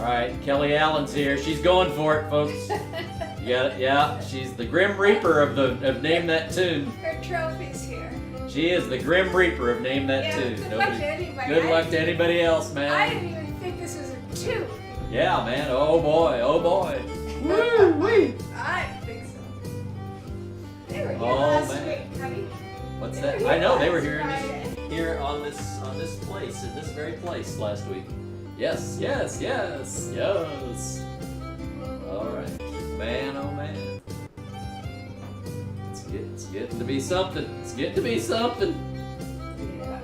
right, Kelly Allen's here. She's going for it, folks. You got it? Yeah, she's the Grim Reaper of Name That Tune. Her trophy's here. She is the Grim Reaper of Name That Tune. Good luck to anybody. Good luck to anybody else, man. I didn't even think this was a 2. Yeah, man. Oh boy. Oh boy. Woo wee. I think so. They were here Oh, last man. week, honey. What's They that? were I here know they were last here Friday. here on this place, in this very place last week. Yes, yes, yes, yes. All right, man, oh man. It's getting to be something. It's getting to be something. Yeah.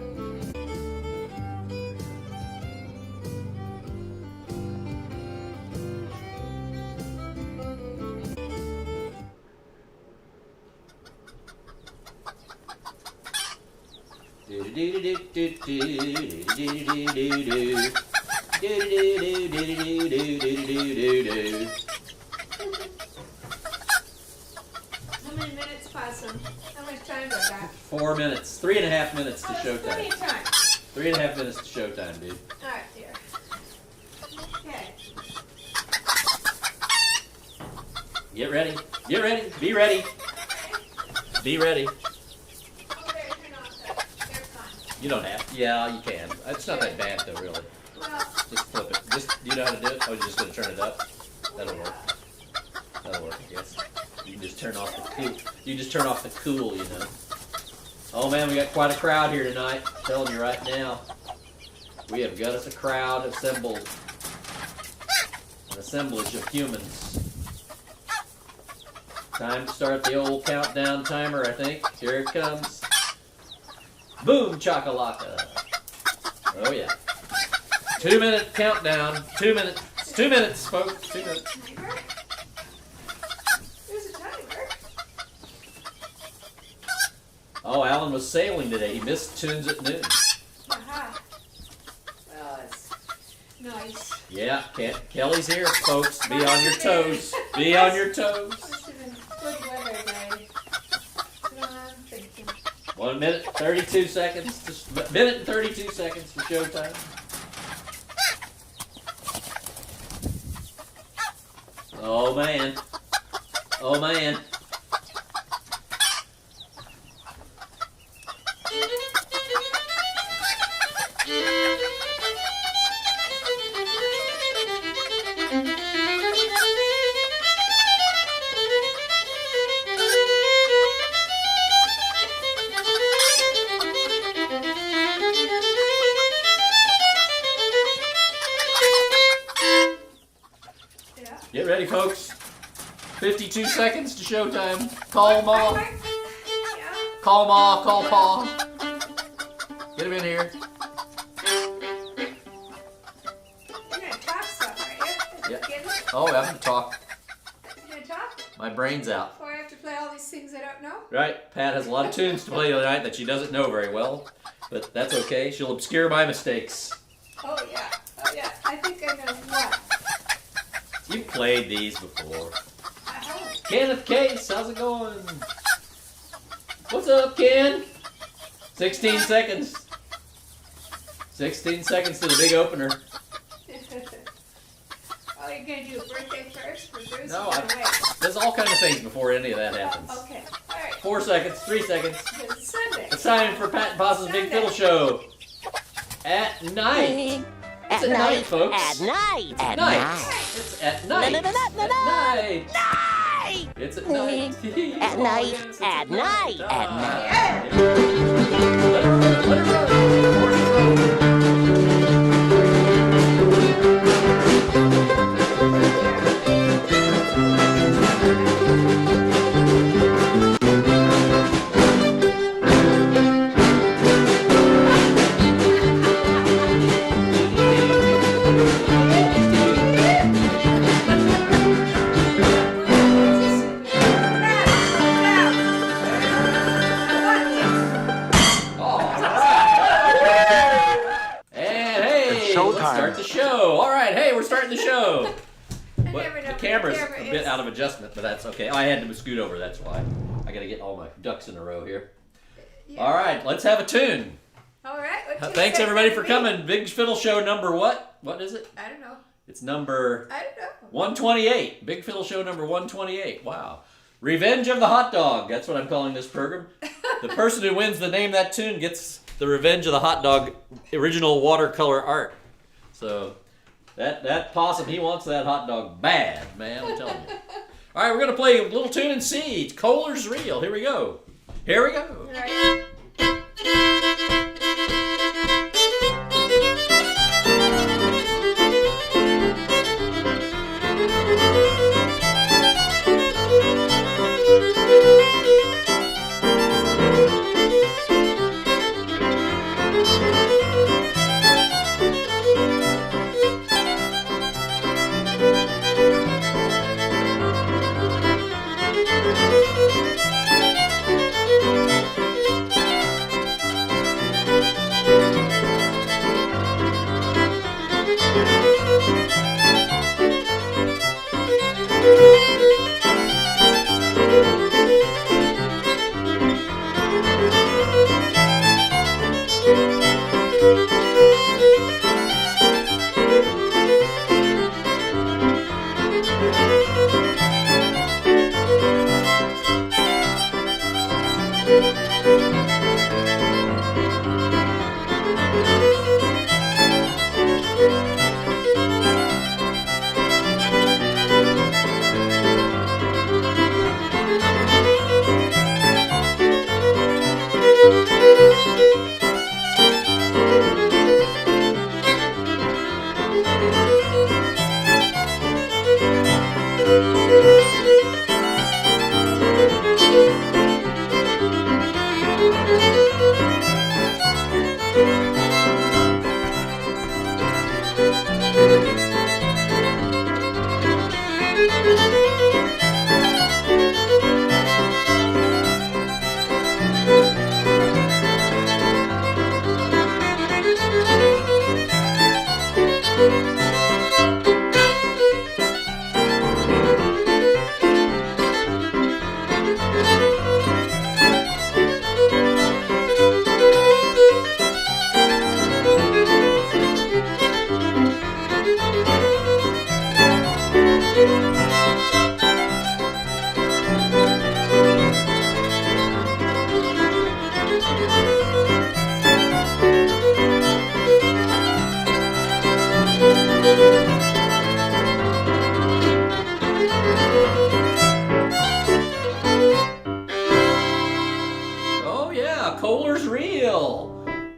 How many minutes, Possum? How much time do I got? 4 minutes, 3.5 minutes to Plenty showtime. of time. 3.5 minutes to showtime, dude. Alright, dear. Okay. Get ready. Get ready. Be ready. Be ready. Oh, there, turn off that. They're fine. You don't have to. Yeah, you can. It's not that bad though, really. Well, Just flip it. You know how to do it? Oh, you're just gonna turn it up? That'll work. That'll work, I guess. You can just turn off the cool. You just turn off the cool, you know. Oh man, we got quite a crowd here tonight. I'm telling you right now. We have got us a crowd assembled. An assemblage of humans. Time to start the old countdown timer, I think. Here it comes. Boom chakalaka. Oh yeah. 2 minute countdown. 2 minutes. 2 minutes, folks. 2 minutes. timer? There's a timer. Oh, Alan was sailing today. He missed tunes at noon. Aha. Well, it's nice. Yeah, Kelly's here, folks. Be on your toes. Be on your toes. Must have been good weather day. That's what I'm thinking. 1 minute, 32 seconds. Just minute and 32 seconds for showtime. Oh man. Oh man. Yeah. Get ready, folks. 52 seconds to showtime. Call Ma. Yeah. Call Ma. Call Pa. Get him in here. You're gonna talk stuff, aren't you? Yeah. Beginning? Oh, I'm gonna talk. You gonna talk? My brain's out. Before I have to play all these things I don't know? Right? Pat has a lot of tunes to play tonight that she doesn't know very well, but that's okay. She'll obscure my mistakes. Oh yeah. Oh yeah. I think I know what. You've played these before. I haven't. Kenneth Case, how's it going? What's up, Ken? 16 seconds. 16 seconds to the big opener. Oh, you're gonna do a birthday first for Bruce? No, Or wait? there's all kinds of things before any of that happens. Oh, okay. All right. 4 seconds, 3 seconds. It's Sunday. It's time for Patt Possum's Big Fiddle Show. At night. It's at night, folks. At night. At night. It's at night. At night. Night. It's at night. At night. At night. At night. Let it run. Start the show. All right, hey, we're starting the show. The camera's a bit out of adjustment, but that's okay. Oh, I had to scoot over, that's why. I gotta get all my ducks in a row here. Yeah. All right, let's have a tune. All right. Thanks everybody for coming. Big Fiddle Show number what? What is it? I don't know. It's number I don't know. 128. Big Fiddle Show number 128. Wow. Revenge of the Hot Dog. That's what I'm calling this program. The person who wins the Name That Tune gets the Revenge of the Hot Dog original watercolor art. So that possum, he wants that hot dog bad, man, I'm telling you. All right, we're going to play a little tune and see. It's Kohler's Reel. Here we go. Here we go. All right.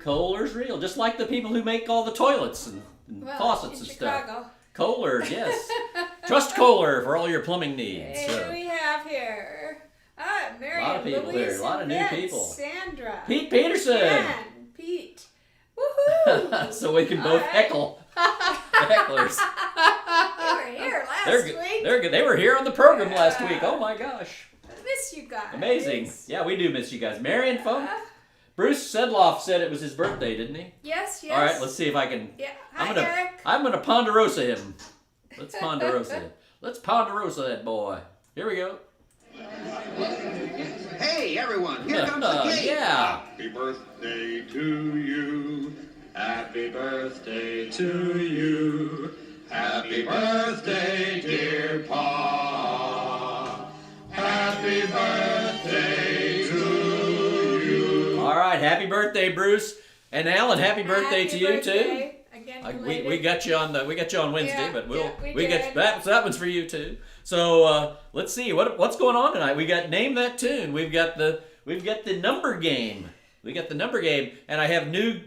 Kohler's Reel, just like the people who make all the toilets and faucets and Chicago. stuff. Kohler's, yes. Trust Kohler for all your plumbing needs. Hey, who do we have here? Mary, a lot of people Louise, there, a lot of new Vince, people. Sandra, Pete Peterson. Ken, Pete. Woohoo! So we can both heckle the hecklers. They were here last week. They're good. They were here on the program last week. Oh my gosh. I miss you guys. Amazing. Yeah, we do miss you guys. Marion Funk. Bruce Sedloff said it was his birthday, didn't he? Yes. All right, let's see if I can. Yeah. Hi, Eric. I'm gonna Ponderosa him. Let's Ponderosa him. Let's Ponderosa that boy. Here we go. Hey, everyone, here comes the cake. Yeah. Happy birthday to you. Happy birthday to you. Happy birthday, dear Pa. Happy birthday to you. All right, happy birthday, Bruce. And Alan, happy birthday to you too. Again, we got you on Wednesday, Yeah, but we get did. that one's for you too. So let's see what's going on tonight. We got Name That Tune. We've got the number game. We got the number game, and I have new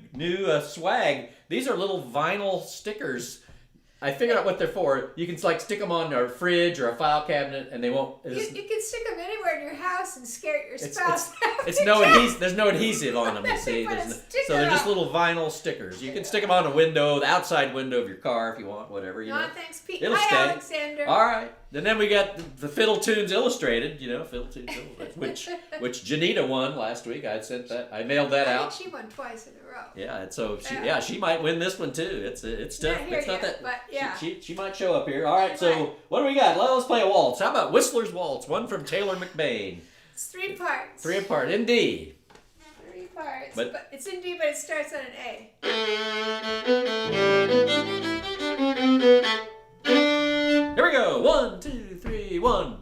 swag. These are little vinyl stickers. I figured out what they're for. You can like stick them on a fridge or a file cabinet, and they won't. You can stick them anywhere in your house and scare your spouse. It's no adhesive. There's no adhesive on them. You see, Put a so sticker they're just on. little vinyl stickers. You can stick them on a window, the outside window of your car, if you want, whatever. You know. Thanks, Pete. It'll Hi, stay. Alexander. All right. And then we got the Fiddle Tunes Illustrated. Fiddle Tunes Illustrated, which Janita won last week. I sent that. I mailed that out. She won twice in a row. Yeah, and so she might win this one too. It's tough. Not here It's not yet, that. but yeah. She might show up here. All right. So what do we got? Let's play a waltz. How about Whistler's Waltz? One from Taylor McBain. It's 3 parts. 3 apart in D. 3 parts. But- But it's in D, but it starts on an A. Here we go. 1, 2, 3, 1.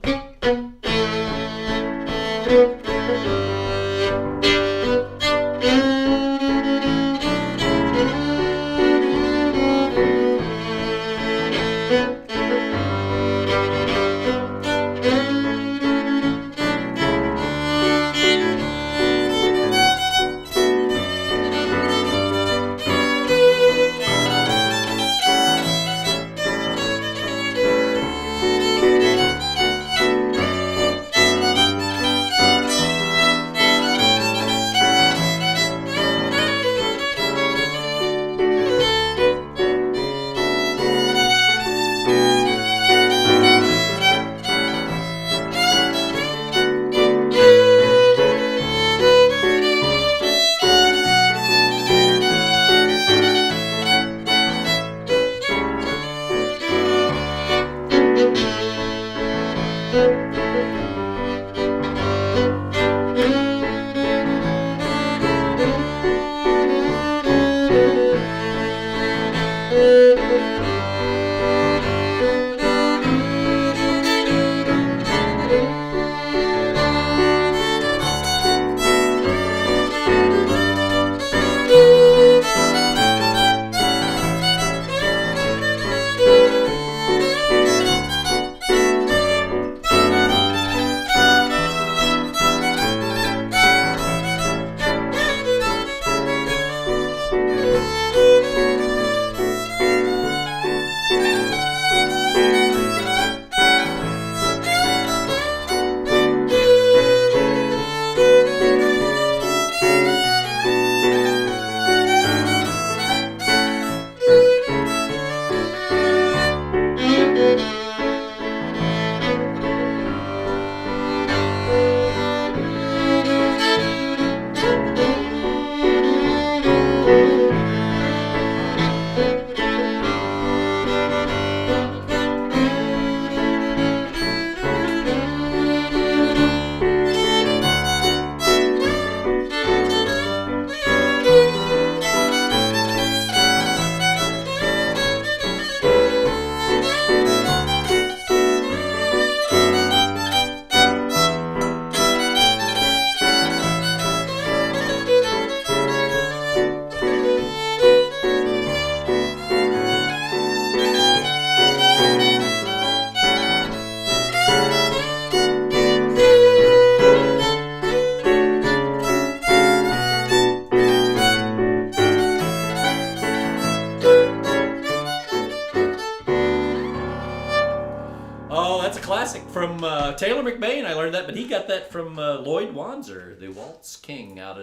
From Taylor McBain, I learned that, but he got that from Lloyd Wanzer, the Waltz King out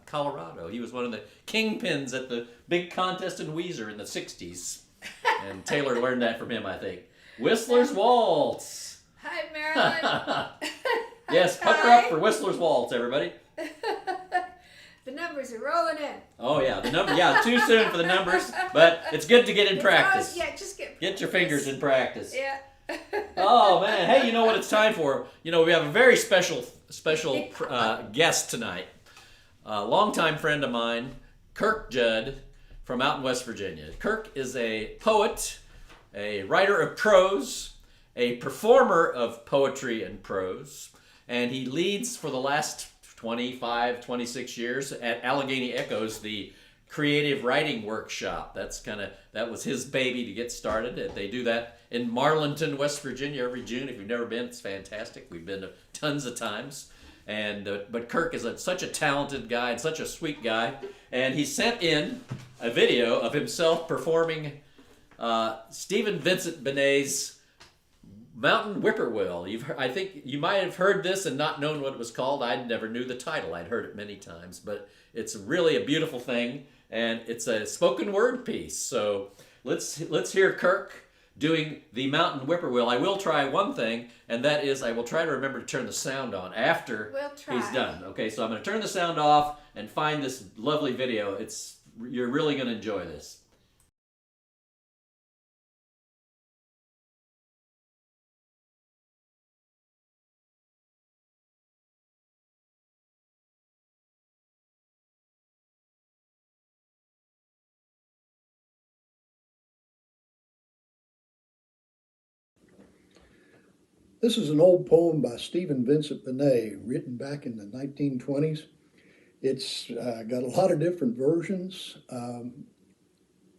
Colorado. He was one of the kingpins at the big contest in Weezer in the 60s. And Taylor learned that from him, I think. Whistler's Waltz. Hi, Marilyn. Yes, pucker up for Whistler's Waltz, everybody. The numbers are rolling in. Oh, yeah, the number. Yeah, too soon for the numbers, but it's good to get in practice. Yeah, just get your fingers in practice. Yeah. Oh man, hey, you know what it's time for? You know, we have a very special guest tonight. A longtime friend of mine, Kirk Judd from out in West Virginia. Kirk is a poet, a writer of prose, a performer of poetry and prose, and he leads for the last 25, 26 years at Allegheny Echoes, the creative writing workshop. That was his baby to get started. They do that in Marlinton, West Virginia every June. If you've never been, it's fantastic. We've been tons of times. And but Kirk is such a talented guy and such a sweet guy. And he sent in a video of himself performing Stephen Vincent Benet's Mountain Whippoorwill. I think you might have heard this and not known what it was called. I never knew the title. I'd heard it many times, but it's really a beautiful thing, and it's a spoken word piece. So let's hear Kirk doing the Mountain Whippoorwill. I will try one thing, and that is I will try to remember to turn the sound on after he's done. Okay, so I'm going to turn the sound off and find this lovely video. You're really going to enjoy this. This is an old poem by Stephen Vincent Benet, written back in the 1920s. It's got a lot of different versions.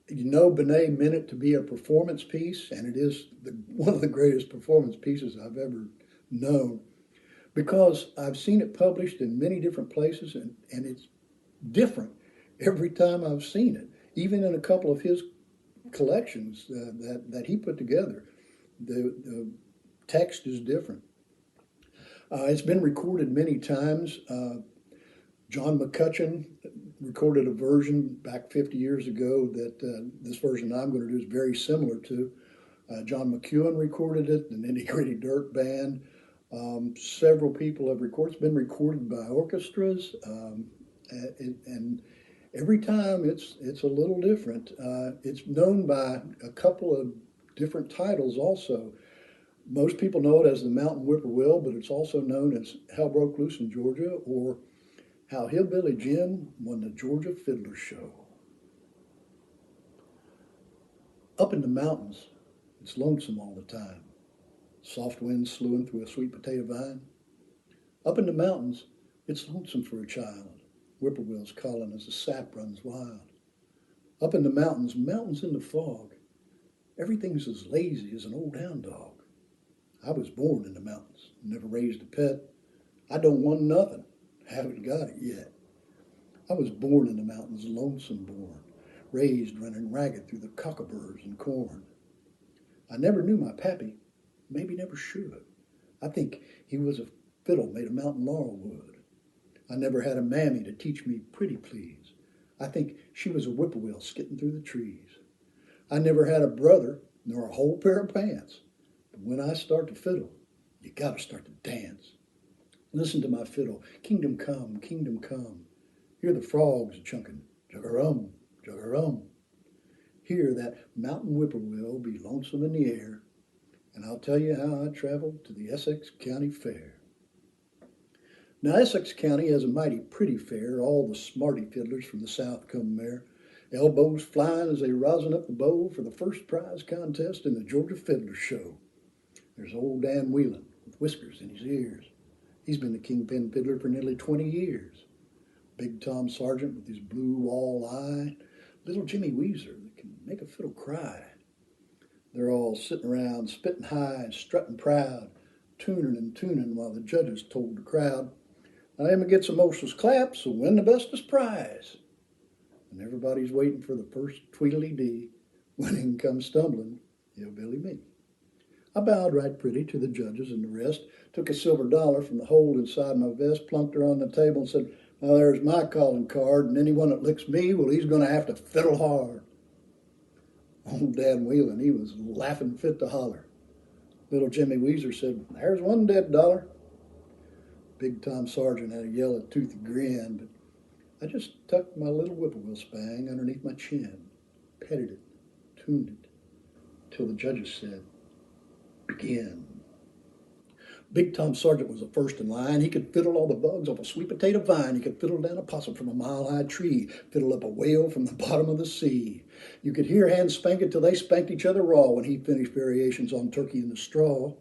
Benet meant it to be a performance piece, and it is one of the greatest performance pieces I've ever known, because I've seen it published in many different places, and it's different every time I've seen it. Even in a couple of his collections that he put together, the text is different. It's been recorded many times. John McCutcheon recorded a version back 50 years ago that this version I'm going to do is very similar to. John McEwen recorded it, the Nitty Gritty Dirt Band. Several people have recorded. It's been recorded by orchestras, and every time it's a little different. It's known by a couple of different titles also. Most people know it as the Mountain Whippoorwill, but it's also known as Hell Broke Loose in Georgia, or How Hillbilly Jim Won the Georgia Fiddler Show. Up in the mountains, it's lonesome all the time. Soft winds slewing through a sweet potato vine. Up in the mountains, it's lonesome for a child. Whippoorwills calling as the sap runs wild. Up in the mountains, mountains in the fog, everything's as lazy as an old hound dog. I was born in the mountains, never raised a pet. I don't want nothing, haven't got it yet. I was born in the mountains, lonesome born, raised running ragged through the cockaburs and corn. I never knew my pappy, maybe never should. I think he was a fiddle made of mountain laurel wood. I never had a mammy to teach me pretty please. I think she was a whippoorwill skitting through the trees. I never had a brother nor a whole pair of pants. But when I start to fiddle, you gotta start to dance. Listen to my fiddle, kingdom come, kingdom come. Hear the frogs chunking, jug-a-rum, jug-a-rum. Hear that mountain whippoorwill be lonesome in the air, and I'll tell you how I traveled to the Essex County Fair. Now, Essex County has a mighty pretty fair. All the smarty fiddlers from the South come there, elbows flying as they rosin up the bowl for the first prize contest in the Georgia Fiddler Show. There's old Dan Whelan with whiskers in his ears. He's been the kingpin fiddler for nearly 20 years. Big Tom Sargent with his blue wall eye. Little Jimmy Weezer that can make a fiddle cry. They're all sitting around, spitting high and strutting proud, tuning and tuning while the judges told the crowd, "I am gets the mostest claps, so win the bestest prize." And everybody's waiting for the first Tweedledee, when in comes stumbling Hillbilly me. I bowed right pretty to the judges and the rest, took a silver dollar from the hole inside my vest, plunked her on the table and said, "Now there's my calling card, and anyone that licks me, well, he's going to have to fiddle hard." Old Dan Whelan, he was laughing fit to holler. Little Jimmy Weezer said, "There's one dead dollar." Big Tom Sargent had a yellow toothy grin, but I just tucked my little whippoorwill spang underneath my chin, petted it, tuned it, till the judges said, "Begin." Big Tom Sargent was the first in line. He could fiddle all the bugs off a sweet potato vine. He could fiddle down a possum from a mile-high tree, fiddle up a whale from the bottom of the sea. You could hear hands spank it till they spanked each other raw when he finished variations on Turkey in the Straw.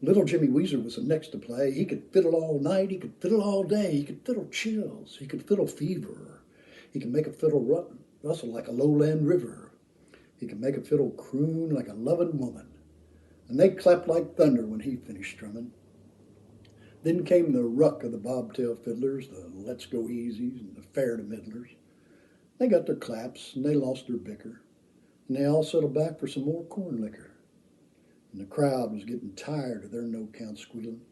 Little Jimmy Weezer was the next to play. He could fiddle all night. He could fiddle all day. He could fiddle chills. He could fiddle fever. He could make a fiddle rustle like a lowland river. He could make a fiddle croon like a loving woman. And they clapped like thunder when he finished strumming. Then came the ruck of the bobtail fiddlers, the let's go easies and the fair to middlers. They got their claps and they lost their bicker, and they all settled back for some more corn liquor. And the crowd was getting tired of their no-count squealing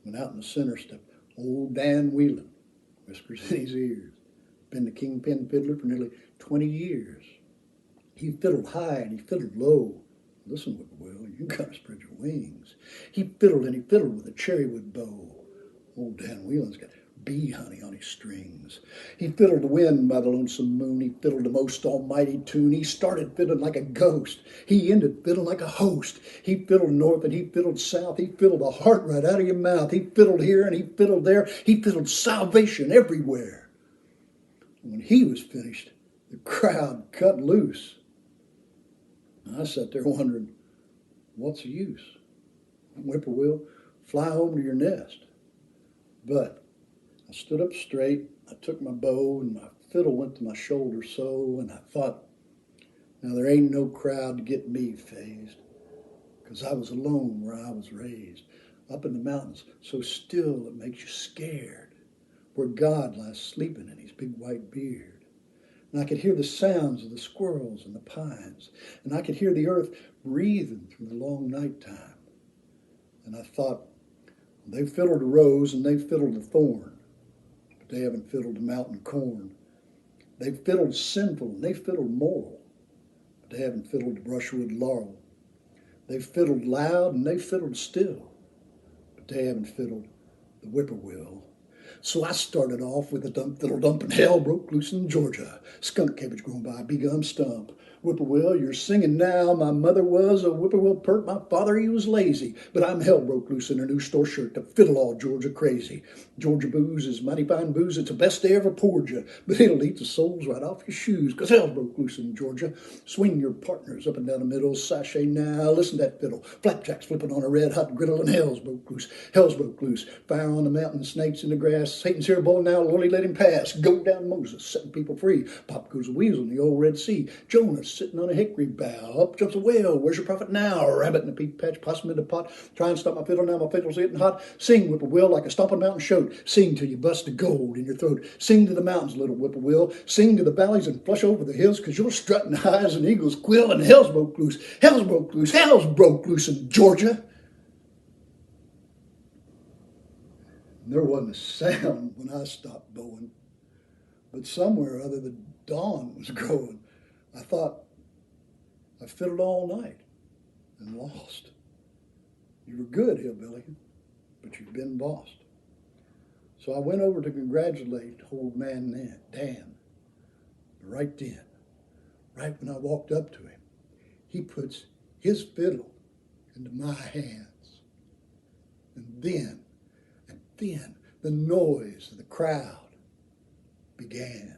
when out in the center stepped old Dan Whelan, whiskers in his ears. Been the kingpin fiddler for nearly 20 years. He fiddled high and he fiddled low. Listen, Whippoorwill, you gotta spread your wings. He fiddled and he fiddled with a cherrywood bow. Old Dan Whelan's got bee honey on his strings. He fiddled the wind by the lonesome moon. He fiddled the most almighty tune. He started fiddling like a ghost. He ended fiddling like a host. He fiddled north and he fiddled south. He fiddled the heart right out of your mouth. He fiddled here and he fiddled there. He fiddled salvation everywhere. And when he was finished, the crowd cut loose. I sat there wondering, what's the use? whippoorwill, fly home to your nest. But I stood up straight, I took my bow, and my fiddle went to my shoulder so, and I thought, now there ain't no crowd to get me phased, 'cause I was alone where I was raised, up in the mountains, so still it makes you scared, where God lies sleeping in his big white beard. And I could hear the sounds of the squirrels and the pines, and I could hear the earth breathing through the long night time. And I thought, they fiddled a rose and they fiddled a thorn, but they haven't fiddled a mountain corn. They fiddled sinful and they fiddled moral, but they haven't fiddled the brushwood laurel. They fiddled loud and they fiddled still, but they haven't fiddled the whippoorwill. So I started off with a dump, fiddle dump, and hell broke loose in Georgia. Skunk cabbage growing by a big gum stump. Whippoorwill, you're singing now. My mother was a whippoorwill pert. My father, he was lazy. But I'm hell broke loose in her new store shirt to fiddle all Georgia crazy. Georgia booze is mighty fine booze. It's the best they ever poured you. But it'll eat the soles right off your shoes, 'cause hell broke loose in Georgia. Swing your partners up and down the middle. Sashay now. Listen to that fiddle. Flapjacks flipping on a red hot griddle, and hell's broke loose. Hell's broke loose. Fire on the mountain, snakes in the grass. Satan's here, boy, now, Lordy, let him pass. Go down Moses, setting people free. Pop goes a weasel in the old Red Sea. Jonah sitting on a hickory bough. Up jumps a whale. Where's your prophet now? Rabbit in a peat patch, possum in the pot. Try and stop my fiddle now, my fiddle's getting hot. Sing, whippoorwill, like a stomping mountain shoat. Sing till you bust the gold in your throat. Sing to the mountains, little whippoorwill. Sing to the valleys and flush over the hills, 'cause you're strutting high as an eagle's quill, and hell's broke loose. Hell's broke loose. Hell's broke loose in Georgia. There wasn't a sound when I stopped bowing, but somewhere or other the dawn was growing. I thought, I fiddled all night and lost. You were good, hillbilly, but you've been bossed. So I went over to congratulate old man Dan. But right then, right when I walked up to him, he puts his fiddle into my hands. And then the noise of the crowd began.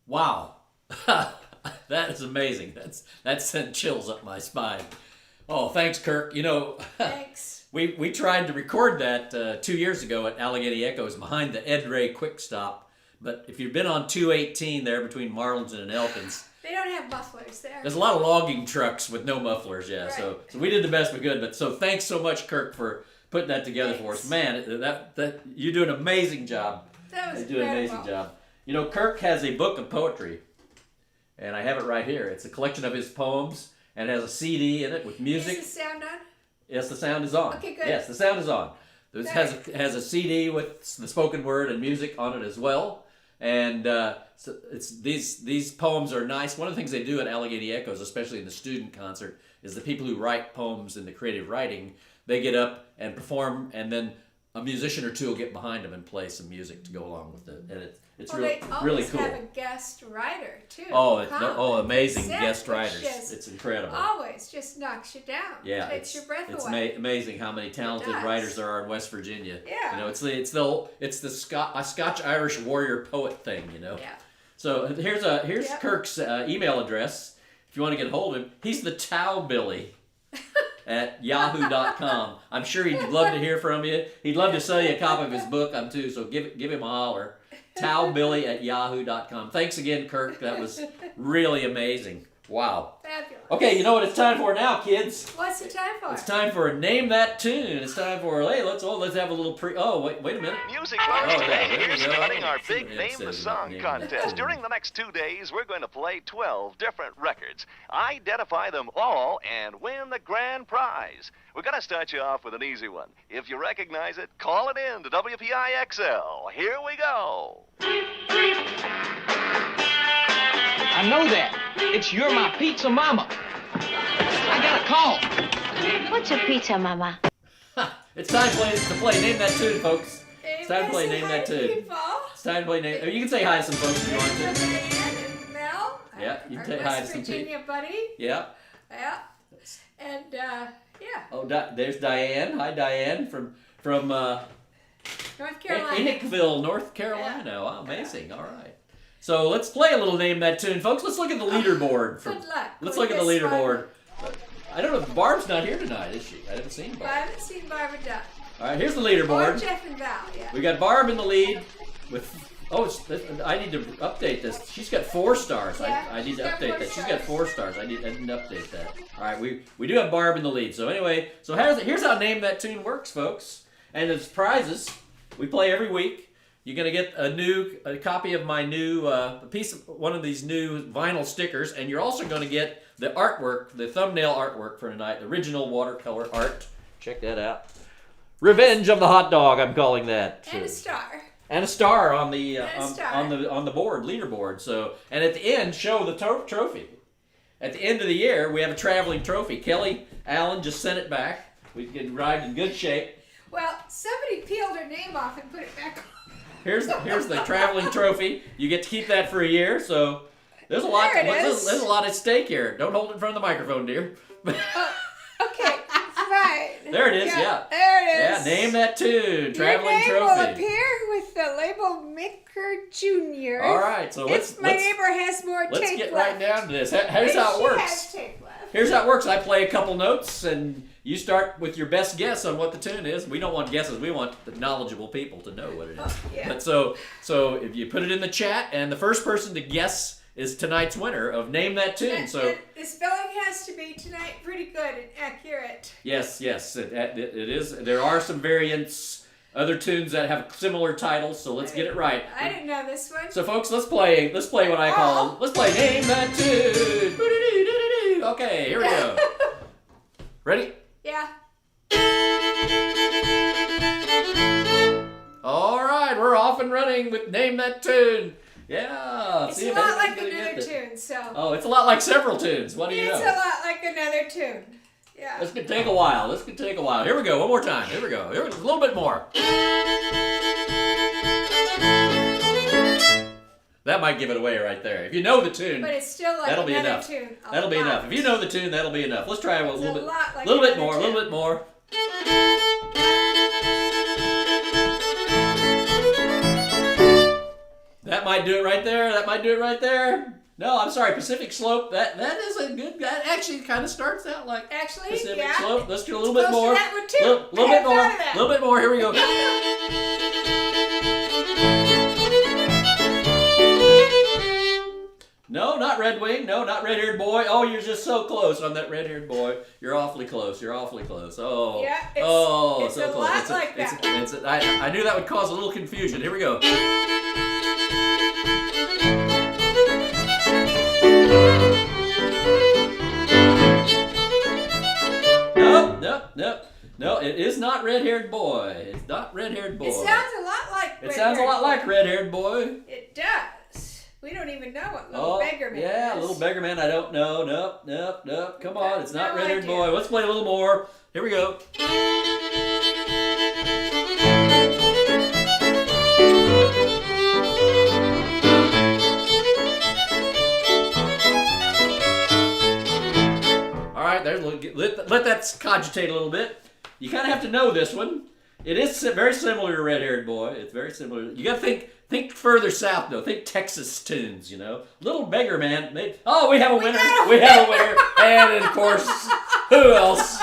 Wow. That is amazing. That sent chills up my spine. Oh, thanks, Kirk. You know, Thanks. we tried to record that 2 years ago at Allegheny Echoes behind the Ed Ray Quick Stop. But if you've been on 218 there between Marlinson and Elkins, They don't have mufflers there. there's a lot of logging trucks with no mufflers, yeah. Right. So we did the best we could. But so thanks so much, Kirk, for putting that together for us. Man, that you do an amazing job. That was You do an amazing incredible. job. You know, Kirk has a book of poetry, and I have it right here. It's a collection of his poems, and it has a CD in it with music. Is the sound on? Yes, the sound is on. Okay, good. Yes, the sound is on. It has a CD with the spoken word and music on it as well. And so it's these poems are nice. One of the things they do at Allegheny Echoes, especially in the student concert, is the people who write poems in the creative writing, they get up and perform, and then a musician or two will get behind them and play some music to go along with it. And it's Well, really, they always really cool. have a guest writer too. Amazing Set, guest which writers. just It's incredible. Always just knocks you down. Yeah, Takes your breath it's away. amazing how many talented does. writers there are in West Virginia. Yeah. You know, it's the Scotch-Irish warrior poet thing. You know. Yeah. So here's Yep. Kirk's email address. If you want to get a hold of him, he's the Towbilly at yahoo.com. I'm sure he'd love to hear from you. He'd love to sell you a copy of his book. I'm too. So give him a holler. Towbilly at yahoo.com. Thanks again, Kirk. That was really amazing. Wow. Fabulous. Okay, you know what it's time for now, kids? What's the time for? It's time for Name That Tune. It's time for, hey, let's have a little wait a minute. Music lovers, Oh, yeah, today there we we're go. starting our big It Name says the Song Name contest. That During the next 2 days, we're going to play 12 different records, identify them all, and win the grand prize. We're going to start you off with an easy one. If you recognize it, call it in to WPIXL. Here we go. I know that. It's You're My Pizza Mama. I got a call. What's a pizza, Mama? It's time to play Name That Tune, folks. It's time to play Say Name hi That to Tune. people. It's time to play Name. You can say hi to some folks if you want to. And Mel. Yeah, you our can say hi to West some Virginia buddy. Yeah. Yeah. And yeah. Oh, there's Diane. Hi, Diane from North Carolina. Enochville, North Carolina. Wow, amazing. All right. So let's play a little Name That Tune. Folks, let's look at the leaderboard. Good luck. Let's with look at the this leaderboard. I don't know if Barb's not here tonight, is she? I haven't seen one. Barb. I haven't seen Barbara Duck. All right, here's the Or leaderboard. Jeff and Val, yeah. We got Barb in the lead with... I need to update this. She's got 4 stars. Yeah, I need to she's got update 4 that. She's got stars. 4 stars. I didn't update that. All right, we do have Barb in the lead. So anyway, so here's how Name That Tune works, folks. And it's prizes. We play every week. You're gonna get a copy of my new one of these new vinyl stickers, and you're also gonna get the artwork, the thumbnail artwork for tonight, the original watercolor art. Check that out. Revenge of the Hot Dog. I'm calling that. And a star. And a star on the And on the board, leaderboard. So, and at the end, show the trophy. At the end of the year, we have a traveling trophy. Kelly Allen just sent it back. We can ride in good shape. Well, somebody peeled her name off and put it back on. Here's the traveling trophy. You get to keep that for a year. So there's a lot. There it is. There's a lot at stake here. Don't hold it in front of the microphone, dear. Okay, right. There it is. Yeah. There it is. Yeah. Name that tune. Traveling Your name trophy. will appear with the label Maker Jr. All right. So My neighbor has more tape let's get left. right down to this. Here's how it She works. has tape left. Here's how it works. I play a couple notes, and you start with your best guess on what the tune is. We don't want guesses. We want the knowledgeable people to know what it is. Oh, yeah. But so if you put it in the chat, and the first person to guess is tonight's winner of Name That Tune. And So the spelling has to be tonight pretty good and accurate. yes, it is. There are some variants, other tunes that have similar titles. So let's get it right. I didn't know this one. So folks, let's play what I call. Let's play Name That Tune. Okay, here we go. Ready? Yeah. All right, we're off and running with Name That Tune. Yeah. It's see a if lot like anybody's gonna another get it. tune, so. Oh, it's a lot like several tunes. What do you It's know? a lot like another tune. Yeah. This could take a while. Here we go. One more time. Here we go. A little bit more. That might give it away right there. If you know the tune, But it's still like that'll be another enough. tune. a That'll be lot. enough. If you know the tune, that'll be enough. Let's try a It's little a bit. lot like Little bit another more. A tune. little bit more. That might do it right there. No, I'm sorry, Pacific Slope. That is a good. That actually kind of starts out like Actually, Pacific yeah. Slope. Let's do a little Close bit to more. that one, too. Little I bit hadn't more. thought of that. Little bit more. Here we go. No, not Red Wing. No, not Red Haired Boy. Oh, you're just so close on that Red Haired Boy. You're awfully close. Oh. Yeah, it's so a close. lot like that. I knew that would cause a little confusion. Here we go. Nope. No, it is not Red Haired Boy. It's not Red Haired Boy. It sounds a lot like It sounds a lot like Red Haired Boy. It does. We don't even know what Little Oh, Beggar Man yeah, is. Little Beggar Man. I don't know. Nope. Come on, it's not No Red Haired idea. Boy. Let's play a little more. Here we go. All right, let that cogitate a little bit. You kind of have to know this one. It is very similar to Red Haired Boy. It's very similar. You got to think further south though. Think Texas tunes. Little Beggar Man. We have a winner. We have a winner. And of course, who else?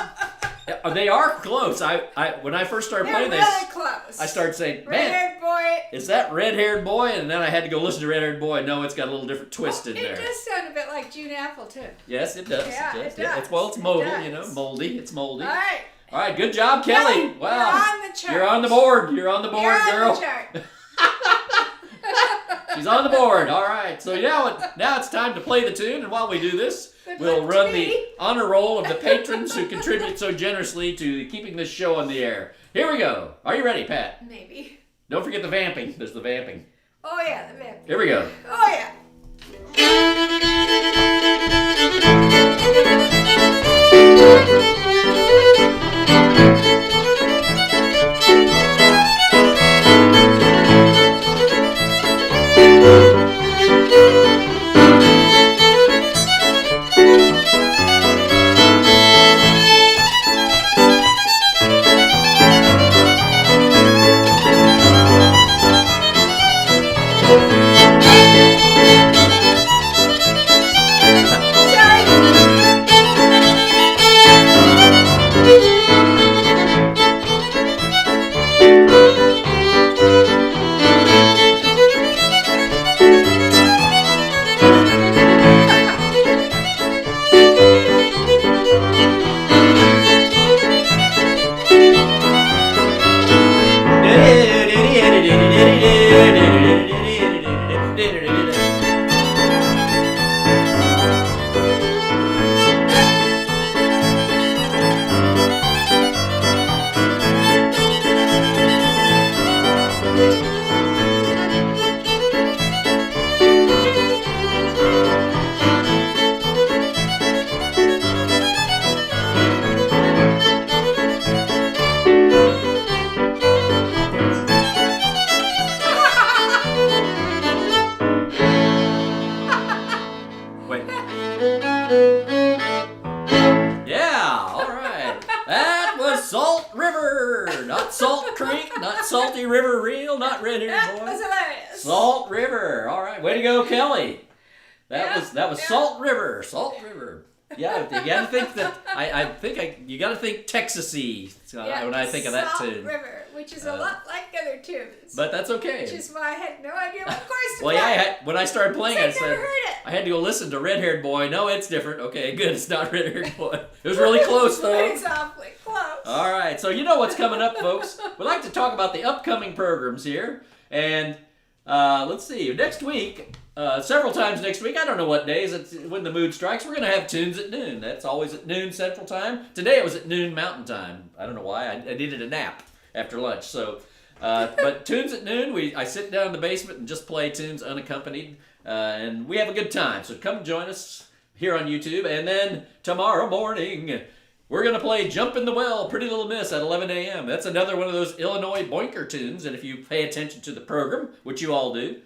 They are close. When I first started They're playing really this, close. I started saying, "Man, Red-haired boy. is that Red Haired Boy?" And then I had to go listen to Red Haired Boy. No, it's got a little different twist in It there. does sound a bit like June Apple too. Yes, it does. Yeah, it does. It's moldy. It does. Moldy. It's moldy. All right. All right, good job, Kelly. Kelly, Wow. you're on the chart. You're on the board. You're on the board, You're girl. on the chart. She's on the board. All right. So now it's time to play the tune. And while we do this, Good we'll luck to run me. the honor roll of the patrons who contribute so generously to keeping this show on the air. Here we go. Are you ready, Pat? Maybe. Don't forget the vamping. There's the vamping. Oh yeah, the vampire. Here we go. Oh yeah. Creek, not Salty River Reel, not Red Haired That Boy. was hilarious. Salt River. All right, way to go, Kelly. That was Salt River. Salt River. Yeah, you gotta think that. You gotta think Texas-y when I think of that Salt tune. River, which is a lot like other tunes. But that's okay. Which is why I had no idea what chorus to Well, play. yeah, when I started playing, I I'd said never heard it. I had to go listen to Red Haired Boy. No, it's different. Okay, good. It's not Red Haired Boy. It was really close though. It's awfully close. All right, so you know what's coming up, folks. We'd like to talk about the upcoming programs here, and let's see. Next week. Several times next week, I don't know what days, it's when the mood strikes, we're going to have tunes at noon. That's always at noon Central Time. Today it was at noon Mountain Time. I don't know why. I needed a nap after lunch. So, but tunes at noon, I sit down in the basement and just play tunes unaccompanied. And we have a good time. So come join us here on YouTube. And then tomorrow morning, we're going to play Jump in the Well, Pretty Little Miss at 11 a.m. That's another one of those Illinois boinker tunes. And if you pay attention to the program, which you all do,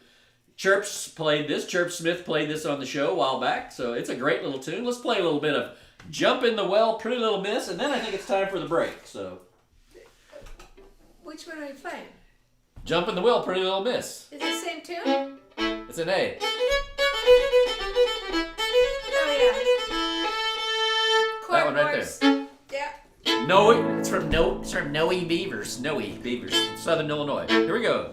Chirps played this. Chirp Smith played this on the show a while back, so it's a great little tune. Let's play a little bit of Jump in the Well, Pretty Little Miss, and then I think it's time for the break. So, Which one are you playing? Jump in the Well, Pretty Little Miss. Is it the same tune? It's an A. Oh, yeah. That one right Chorus. there. Yeah. It's from Noe Beavers. Noe Beavers, Southern Illinois. Here we go.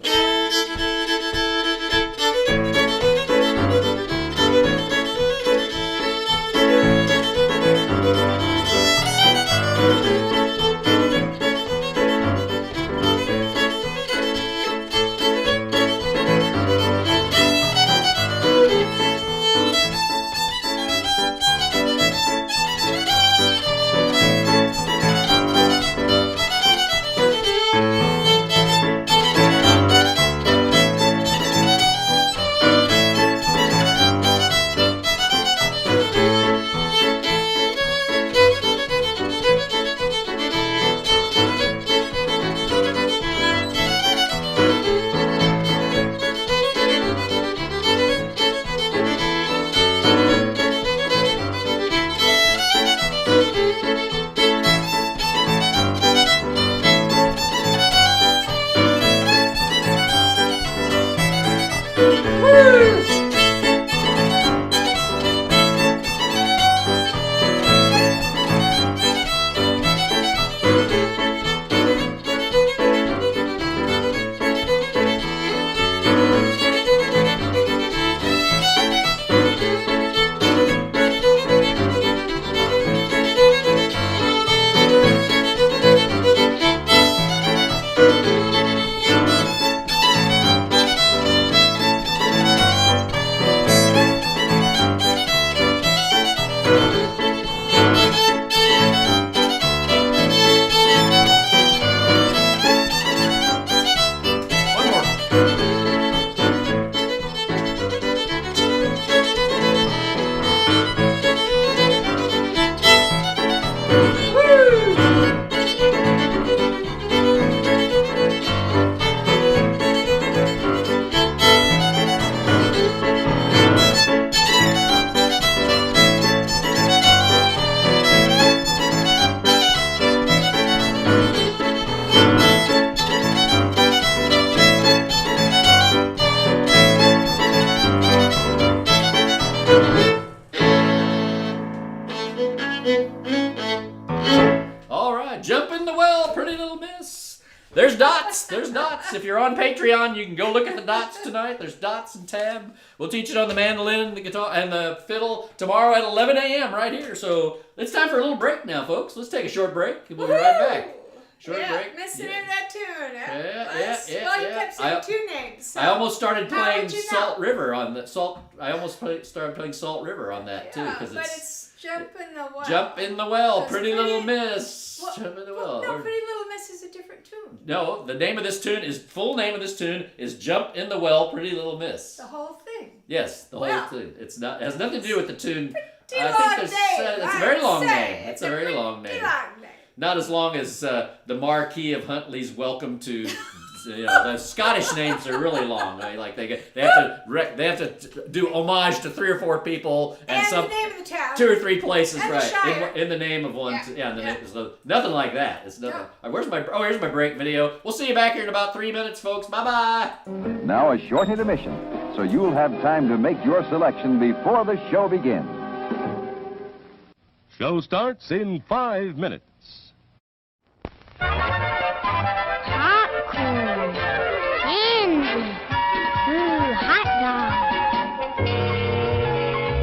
There's dots. There's dots. If you're on Patreon, you can go look at the dots tonight. There's dots and tab. We'll teach it on the mandolin, the guitar, and the fiddle tomorrow at 11 a.m. right here. So it's time for a little break now, folks. Let's take a short break. We'll be right back. Short break. Missing in that tune. Yeah. Well, you kept saying two names. So I almost started how playing would you Salt know? River on the Salt. I almost started playing Salt River on that too, because but it's Jump in the Well. Jump in the Well, That's Pretty Little Miss. Well, Jump in the well, Well. no, Pretty Little Miss is a different tune. No, the name of this tune is full name of this tune is Jump in the Well, Pretty Little Miss. The whole thing. Yes, the whole tune. It's not. It has nothing to do with the tune. Pretty I long think there's. name, It's a very long say. name. It's a very long name. Long name. Not as long as the Marquis of Huntley's Welcome to You know, the Scottish names are really long. Like they have to do homage to 3 or 4 people and some the name of the town. 2 or 3 places, and right? In the name of one. So nothing like that. It's nothing. No. Here's my break video. We'll see you back here in about 3 minutes, folks. Bye bye. Now a short intermission, so you'll have time to make your selection before the show begins. Show starts in 5 minutes. Popcorn, candy, ooh, hot dog,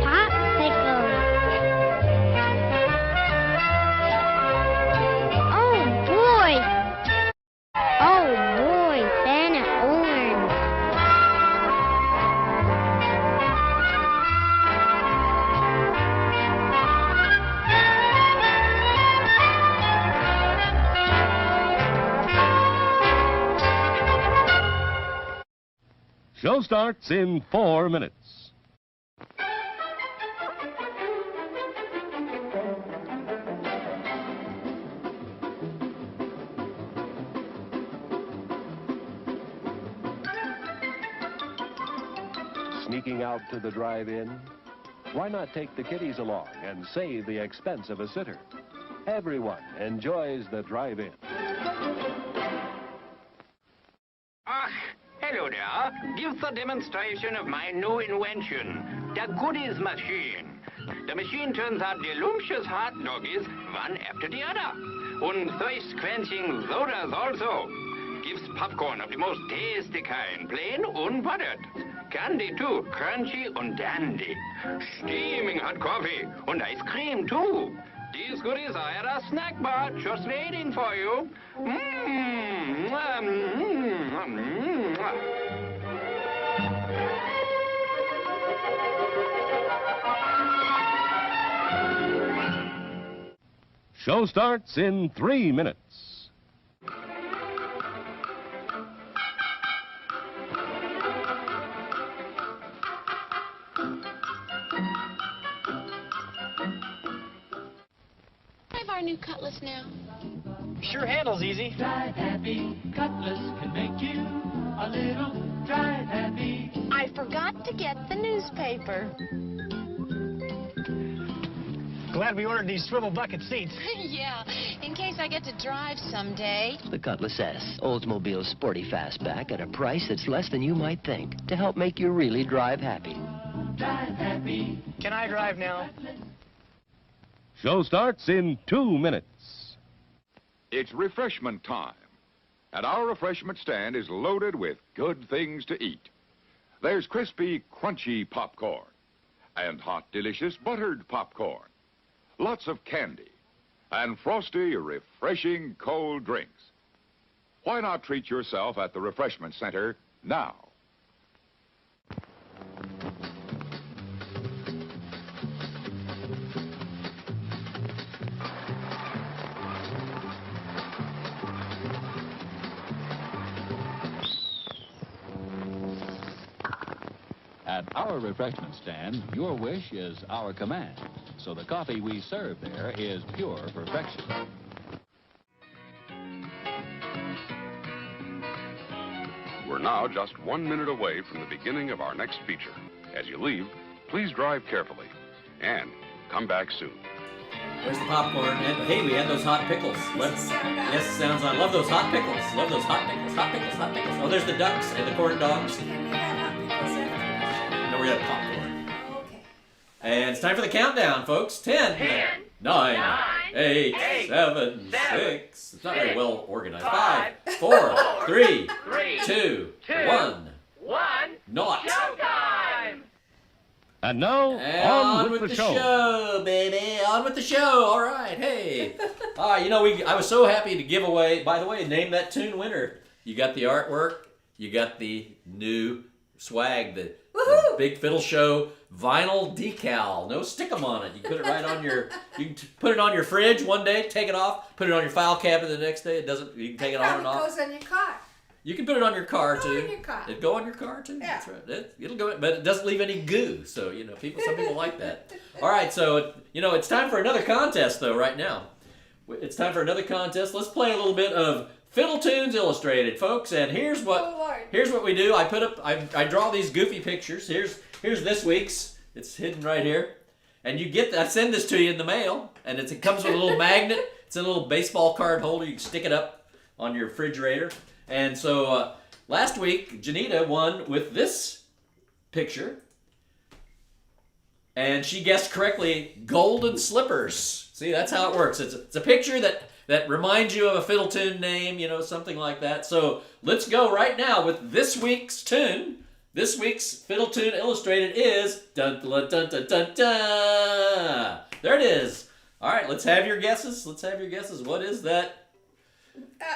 popsicle. Oh boy, Santa orange. Show starts in 4 minutes. Sneaking out to the drive-in? Why not take the kiddies along and save the expense of a sitter? Everyone enjoys the drive-in. Hello there. Give the demonstration of my new invention, the goodies machine. The machine turns out delicious hot doggies one after the other. And thirst-quenching sodas also. Gives popcorn of the most tasty kind, plain unbuttered. Candy too, crunchy and dandy. Steaming hot coffee and ice cream too. These goodies are at a snack bar just waiting for you. Show starts in 3 minutes. Our new cutlass now. Sure handles easy. Drive happy, Cutlass can make you a little drive happy. I forgot to get the newspaper. Glad we ordered these swivel bucket seats. Yeah, in case I get to drive someday. The Cutlass S, Oldsmobile's sporty fastback at a price that's less than you might think, to help make you really drive happy. Drive happy. Can I drive now? Show starts in 2 minutes. It's refreshment time, and our refreshment stand is loaded with good things to eat. There's crispy, crunchy popcorn, and hot, delicious buttered popcorn. Lots of candy, and frosty, refreshing cold drinks. Why not treat yourself at the Refreshment Center now? At our refreshment stand, your wish is our command. So the coffee we serve there is pure perfection. We're now just 1 minute away from the beginning of our next feature. As you leave, please drive carefully and come back soon. Where's the popcorn? And hey, we had those hot pickles. Yes, sounds on. Love those hot pickles. Love those hot pickles. Hot pickles. Hot pickles. Oh, there's the ducks and the corn dogs. No, we're gonna have popcorn. Okay. And it's time for the countdown, folks. 10, 9, 8, 7, 6. It's not very well organized. 5, 4, 3, 2, 1. Not. Showtime! And now, on with the show, baby. On with the show. All right. Hey. I was so happy to give away, by the way, name that tune winner. You got the artwork. You got the new swag, the Big Fiddle Show vinyl decal. No stick-em on it. You put it right on your. You can put it on your fridge one day, take it off. Put it on your file cabinet the next day. It doesn't. You can take it on and off. It goes on your car. You can put it on your car too. On your car. It'll go on your car too. Yeah. That's right. It'll go, but it doesn't leave any goo. So some people like that. All right, so it's time for another contest though. Right now, it's time for another contest. Let's play a little bit of Fiddle Tunes Illustrated, folks. And here's what we do. I draw these goofy pictures. Here's this week's. It's hidden right here. And I send this to you in the mail, and it comes with a little magnet. It's a little baseball card holder. You can stick it up on your refrigerator. And so last week, Janita won with this picture. And she guessed correctly, golden slippers. See, that's how it works. It's a picture that reminds you of a fiddle tune name, something like that. So let's go right now with this week's tune. This week's Fiddle Tune Illustrated is dun dun dun dun dun dun. There it is. All right, let's have your guesses. What is that?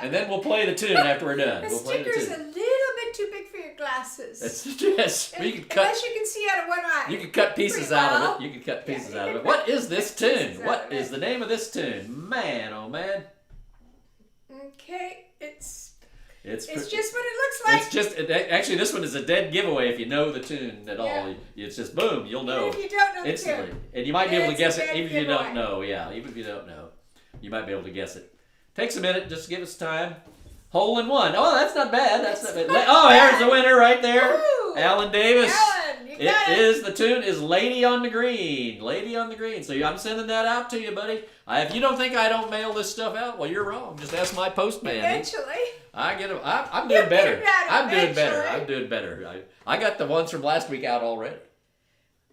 And then we'll play the tune after we're done. The We'll play the sticker's tune. a little bit too big for your glasses. Yes, you can cut. Unless you can see out of one eye. You can cut pieces out of it. You can cut pieces out of it. What is this tune? What is the name of this tune? Man, oh man. Okay, it's It's just what it looks like. It's just actually this one is a dead giveaway if you know the tune at all. It's just boom, you'll know. And if you don't know the instantly, tune, and you might be able to it's guess a it dead even if you don't giveaway. know. Yeah, even if you don't know, you might be able to guess it. Takes a minute. Just give us time. Hole in one. Oh, that's not bad. That's not bad. Oh, here's the winner right there. Woo! Alan Davis. Alan, you got it. The tune is Lady on the Green. Lady on the Green. So I'm sending that out to you, buddy. If you don't think I don't mail this stuff out, well, you're wrong. Just ask my postman. Eventually. I get them. I'm doing better. I'm doing better. eventually. I'm doing better. I got the ones from last week out already.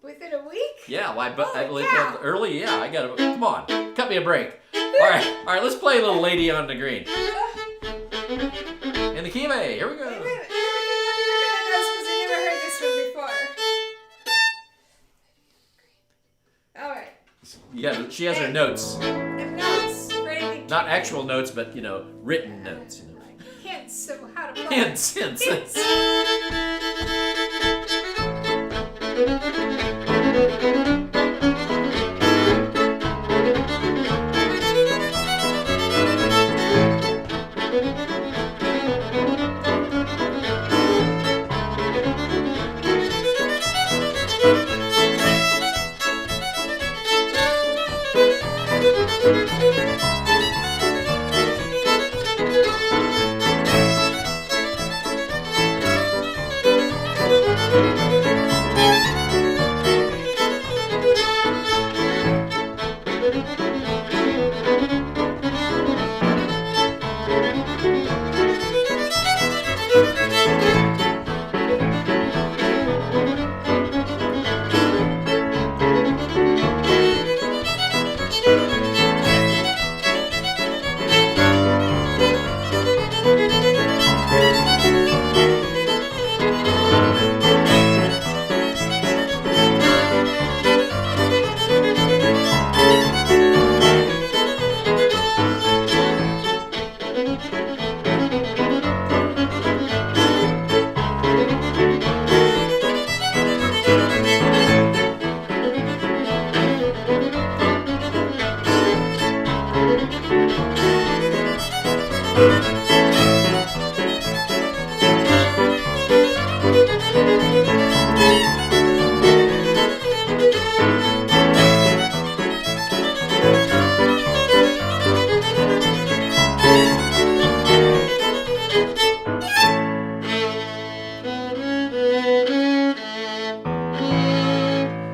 Within a week? Yeah, I believe cow. early. Yeah, I got them. Come on, cut me a break. All right. Let's play a little Lady on the Green. In the key of A. Here we go. Wait a minute. Because I never heard this one before. All right. Yeah, she has her notes. Notes. For anything. Not actual notes, but written notes. Hints of how to play. Hints.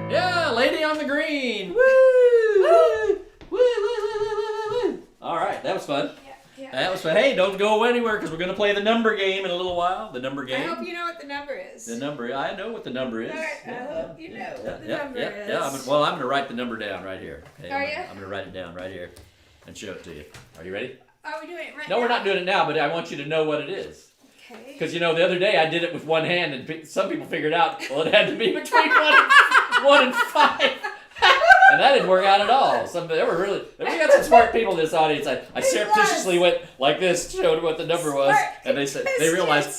Yeah, Lady on the Green. Woo! Woo! Woo! Woo! All right, that was fun. Yeah. That was fun. Hey, don't go anywhere because we're going to play the number game in a little while. The number I game. hope you know what the number is. The number. I know what the number is. All right, I hope you know what the number is. Yeah. I'm going to write the number down right here. Okay, Are you? I'm going to write it down right here and show it to you. Are you ready? Are we doing it right No, now? we're not doing it now, but I want you to know what it is. Okay. Because, the other day I did it with one hand, and some people figured out, well, it had to be between 1 and 5. And that didn't work out at all. We got some smart people in this audience. I surreptitiously went like this, showed what the number was, and they realized,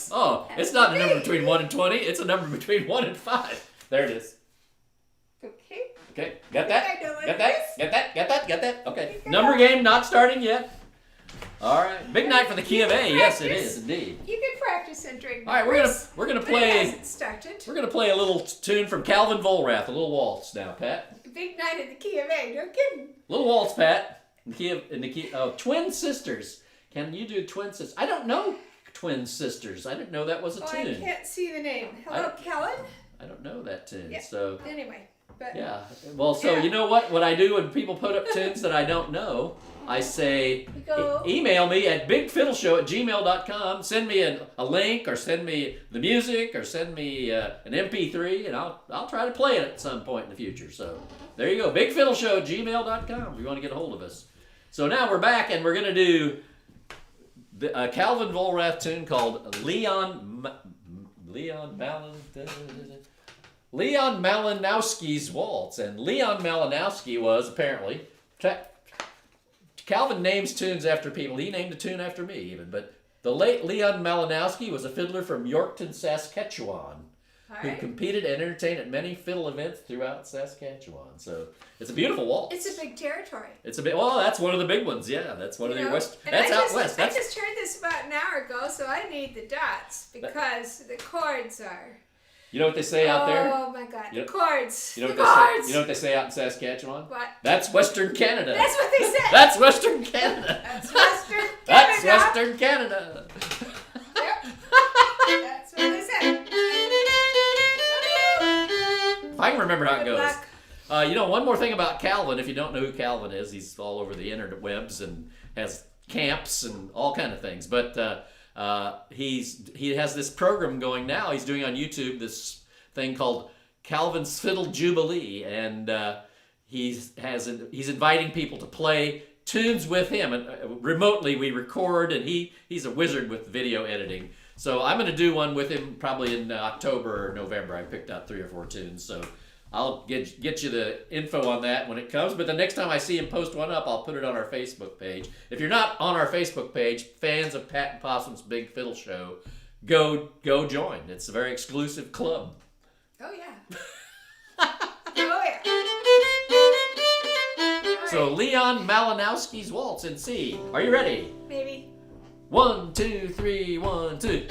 it's not a number between 1 and 20, it's a number between 1 and 5. There it is. Okay, got that? Got that? Okay. Number game not starting yet. All right, big night for the key of A. Yes, it is indeed. You can practice and drink. All right, we're gonna play. It hasn't started. We're gonna play a little tune from Calvin Volrath, a little waltz now, Pat. Big night in the key of A. No kidding. Little waltz, Pat. In the key of twin sisters. Can you do Twin Sisters? I don't know Twin Sisters. I didn't know that was a tune. I can't see the name. Hello, Kellen? I don't know that tune. Yeah. So anyway. But yeah. Well, so you know what I do when people put up tunes that I don't know? I say, email me at bigfiddleshow@gmail.com. Send me a link, or send me the music, or send me an MP3, and I'll try to play it at some point in the future. So there you go, bigfiddleshow@gmail.com if you want to get a hold of us. So now we're back, and we're going to do a Calvin Vollrath tune called Leon Malinowski's Waltz. And Leon Malinowski was apparently... Calvin names tunes after people. He named a tune after me even. But the late Leon Malinowski was a fiddler from Yorkton, Saskatchewan, who competed and entertained at many fiddle events throughout Saskatchewan. So it's a beautiful waltz. It's a big territory. It's a big. Well, that's one of the big ones. Yeah, that's one of the west. That's out west. I just heard this about an hour ago, so I need the dots because the chords are. You know what they say out there? Oh my God, the chords. You know the what chords. Say, you know what they say out in Saskatchewan? What? That's Western Canada. That's what they said. That's Western Canada. That's Western Canada. That's Western Canada. Yep. That's what they said. If I can remember how it Good goes. luck. You know, one more thing about Calvin. If you don't know who Calvin is, he's all over the internet webs and has camps and all kind of things. But he has this program going now. He's doing on YouTube this thing called Calvin's Fiddle Jubilee, and he's inviting people to play tunes with him. And remotely we record, and he's a wizard with video editing. So I'm going to do one with him probably in October or November. I picked out 3 or 4 tunes, so I'll get you the info on that when it comes. But the next time I see him post one up, I'll put it on our Facebook page. If you're not on our Facebook page, fans of Patt Possum's Big Fiddle Show, go join. It's a very exclusive club. Oh yeah. Oh yeah. So Leon Malinowski's Waltz in C. Are you ready? Maybe. 1, 2, 3, 1, 2.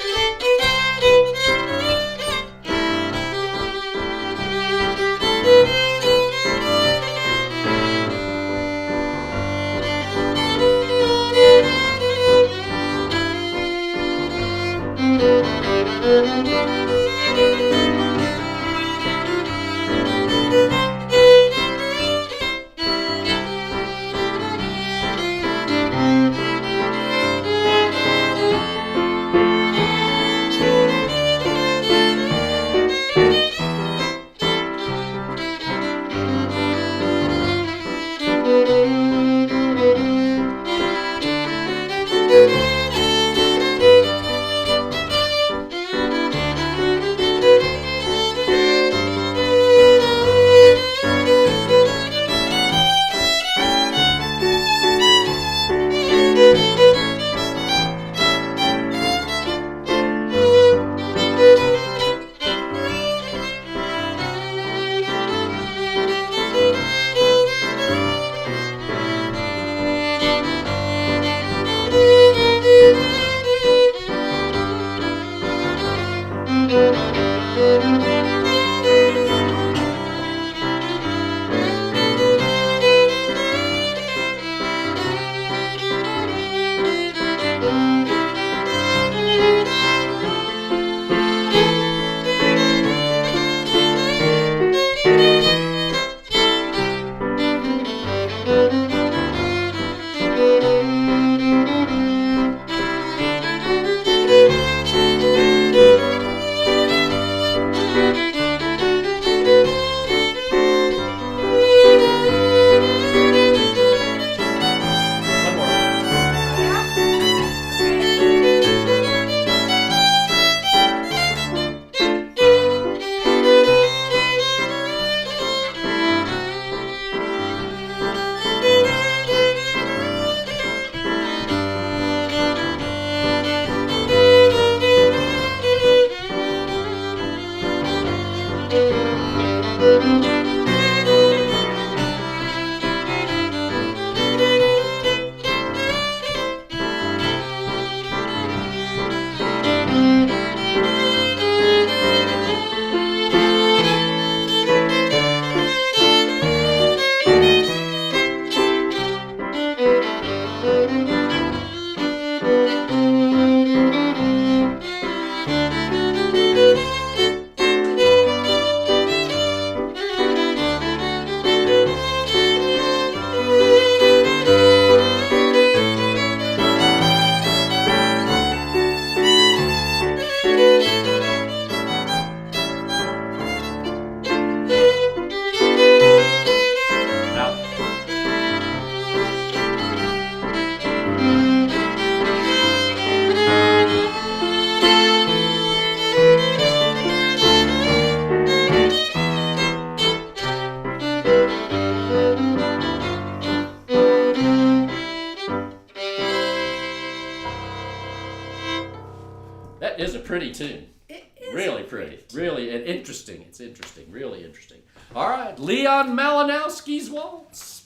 pretty tune. It is Really pretty. Really and interesting. It's interesting. Really interesting. All right, Leon Malinowski's Waltz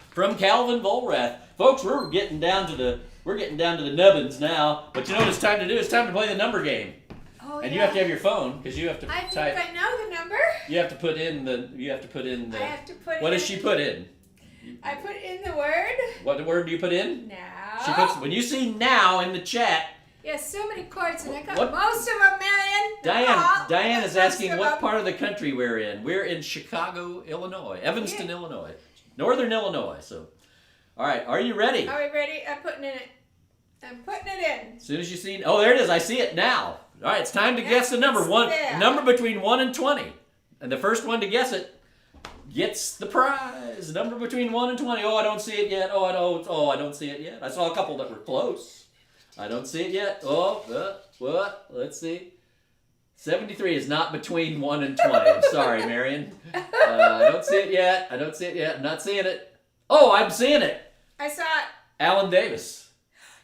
from Calvin Volrath. Folks, we're getting down to the nubbins now. But you know what it's time to do? It's time to play the number game. Oh, and yeah. you have to have your phone because you have to I type. think I know the number. You have to put in the. I have to put What in. does she put in? I put in the word. What word do you put in? Now. She puts. When you see now in the chat. Yes, so many chords, and I got What? most of them, Marion. Diane is asking Most of what them. part of the country we're in. We're in Chicago, Illinois, Evanston, Illinois, Northern Illinois. So, all right, are you ready? Are we ready? I'm putting it in. As soon as you see, oh, there it is. I see it now. All right, it's time to guess the number. Number between 1 and 20, and the first one to guess it gets the prize. Number between 1 and 20. Oh, I don't see it yet. Oh, I don't see it yet. I saw a couple that were close. I don't see it yet. What? Let's see. 73 is not between 1 and 20. I'm sorry, Marion. I don't see it yet. I'm not seeing it. Oh, I'm seeing it. I saw it. Alan Davis.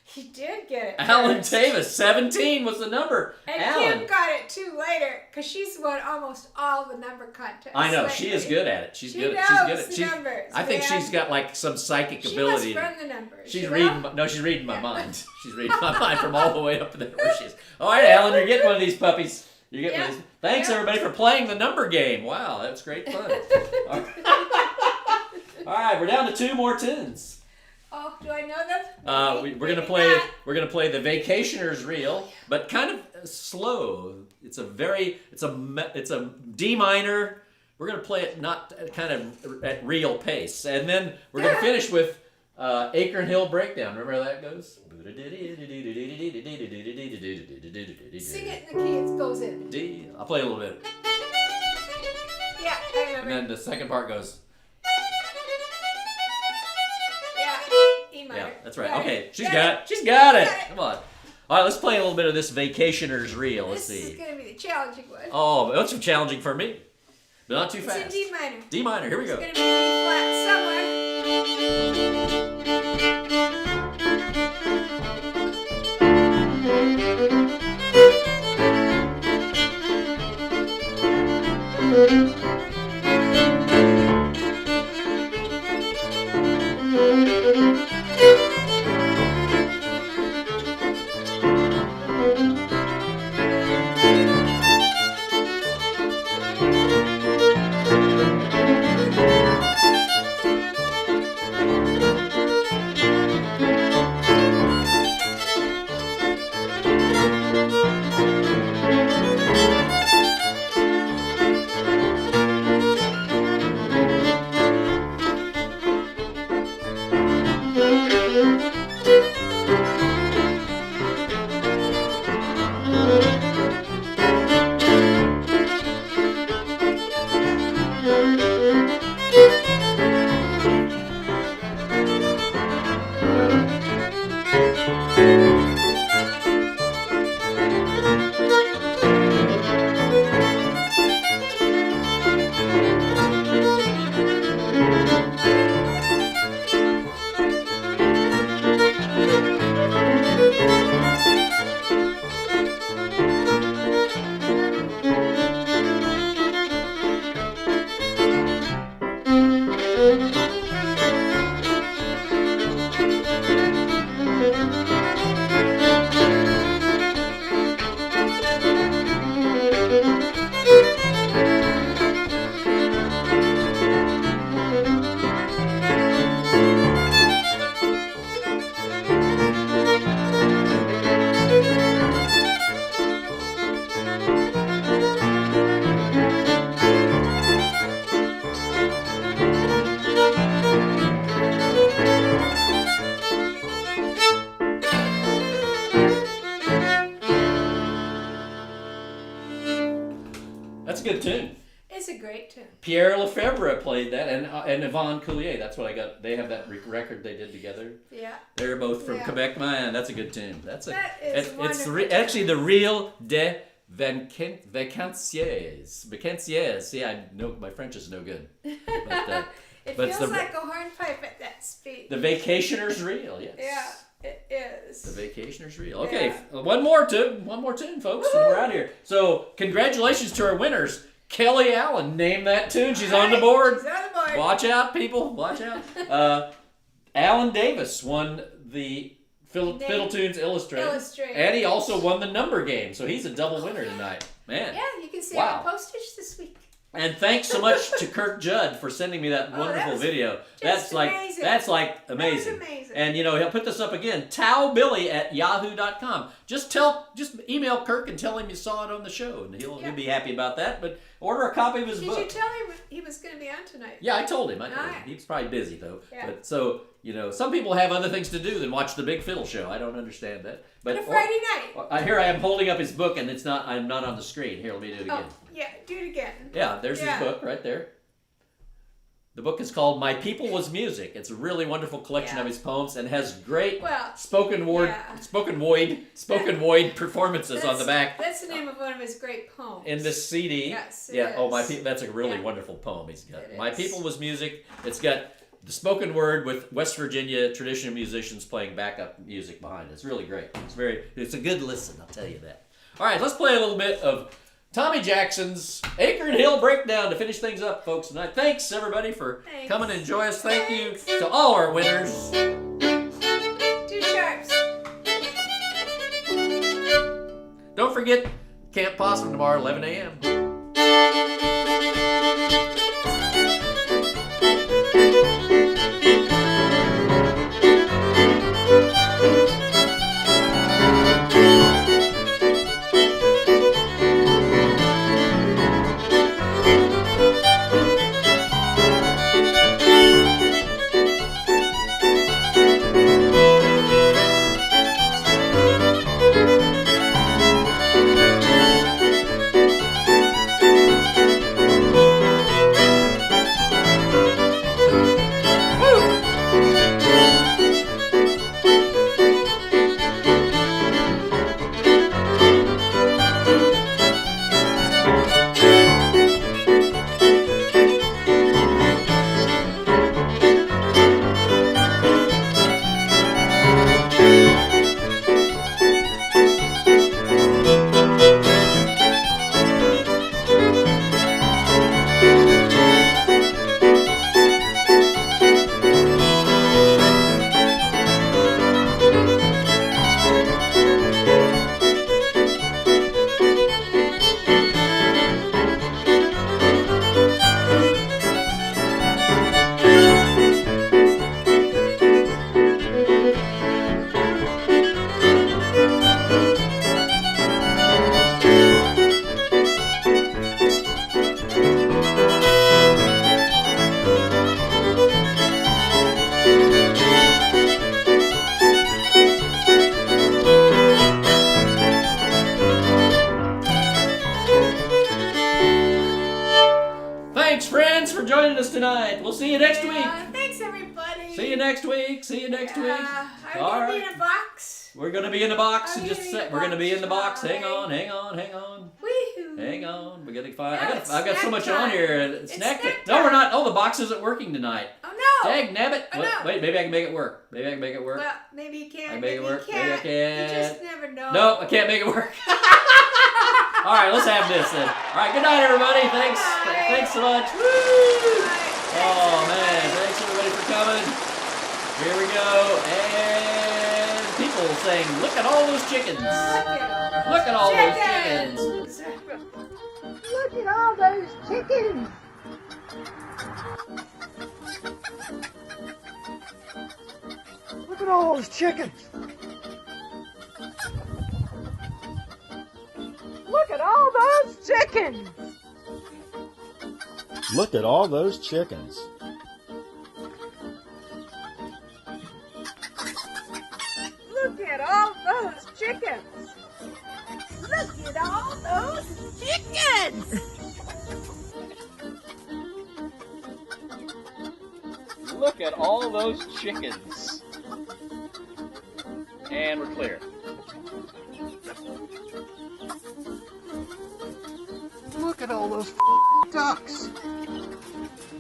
He did get it. Alan first. Davis. 17 was the number. And Alan. Kim got it too later because she's won almost all the number contests. I know. lately. She is good at it. She's good. Knows She's good at the she, numbers. I think man. she's got like some psychic She ability. must run the numbers. She's you reading. know? No, she's reading my mind. She's reading my mind from all the way up there where she is. All right, Alan, you're getting one of these puppies. You're getting one of these. Thanks everybody for playing the number game. Wow, that's great fun. All right, we're down to 2 more tunes. Oh, do I know them? We're gonna play the Vacationer's Reel, but kind of slow. It's a D minor. We're gonna play it not kind of at real pace, and then we're gonna finish with Acorn Hill Breakdown. Remember how that goes? Sing it in the key it goes in. D. I'll play a little bit, Yeah, I remember. and then the second part goes. E minor. Yeah, that's right. Okay, she's got it. Come on. All right, let's play a little bit of this Vacationer's Reel. Let's see. This is going to be the challenging one. Oh, that's challenging for me, but not too It's fast. in D minor. D minor. Here we go. It's going to be B flat somewhere. That's a good tune. It's a great tune. Pierre Lefebvre played that, and Yvonne Coulier. That's what I got. They have that record they did together. Yeah. They're both from Yeah. Quebec, man. That's a good tune. That is it's wonderful. the Reel des Vacanciers. Vacanciers. See, I know my French is no good. But, It but it's feels the, like a hornpipe at that speed. The Vacationer's Reel. Yes. Yeah. It is. The Vacationer's Reel. Okay, one more tune, folks, and we're out here. So, congratulations to our winners. Kelly Allen named that tune. She's on the board. She's on the board. Watch out, people. Watch out. Alan Davis won the Fiddle Tunes Illustrated. And he also won the number game. So he's a double winner tonight. Man. Yeah, you can see our postage this week. And thanks so much to Kirk Judd for sending me that wonderful video. That's amazing. amazing. That's amazing. And he'll put this up again. towbilly@yahoo.com. Just email Kirk and tell him you saw it on the show, and he'll be happy about that. But order a copy of his book. Did you tell him he was going to be on tonight? Yeah, I told him. He's probably busy though. Yeah. But so some people have other things to do than watch the Big Fiddle Show. I don't understand that. But on a Friday night. Here I am holding up his book, and I'm not on the screen. Here, let me do it again. Yeah, do it again. Yeah, there's his book right there. The book is called My People Was Music. It's a really wonderful collection of his poems and has great spoken word performances on the back. That's the name of one of his great poems. In this CD. Yes, it yeah. Oh, is. My People. That's a really wonderful poem he's got. It My is. People Was Music. It's got the spoken word with West Virginia traditional musicians playing backup music behind it. It's really great. It's a good listen, I'll tell you that. All right, let's play a little bit of Tommy Jackson's Acre and Hill Breakdown to finish things up, folks, tonight. Thanks, everybody, for coming and joining us. Thank you to all our winners. 2 sharps. Don't forget Camp Possum tomorrow, 11 a.m. Tonight. We'll see you next week. Thanks, everybody. See you next week. See you next week. Are we going to be in a box? We're going to be in the box in just a sec. We're going to be in the box. Hang on. Woo-hoo. Hang on. We're getting fine. I've got so much on here. Snack time. No, we're not. Oh, the box isn't working tonight. Oh, no. Dag nabbit. Oh, no. Wait, maybe I can make it work. Well, maybe you can't. I can make it work. Maybe I can. You just never know. No, I can't make it work. All right, let's have this then. All right, good night, everybody. Thanks. Bye. Thanks so much. Woo! Oh, man. Thanks, everybody, for coming. Here we go. And people saying, look at all those chickens. Look at all those chickens. Look at all those chickens. Look at all those chickens. Look at all those chickens. Look at all those chickens. Look at all those chickens. Look at all those chickens. Look at all those chickens. And we're clear. Look at all those ducks.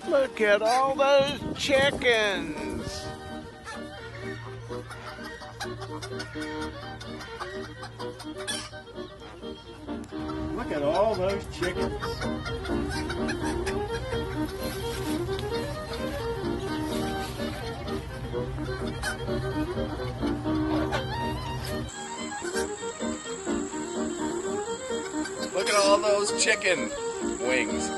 Look at all those chickens. Look at all those chickens. Look at all those chicken wings.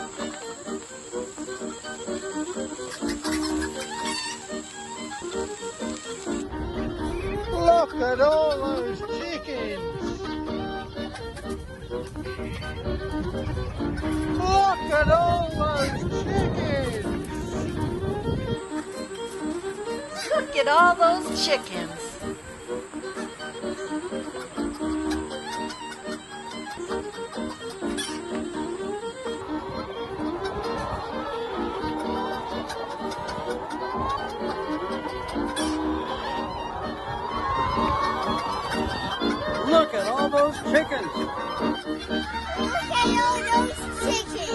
Look at all those chickens. Look at all those chickens. Look at all those chickens. Look at all those chickens. Look at all those chickens.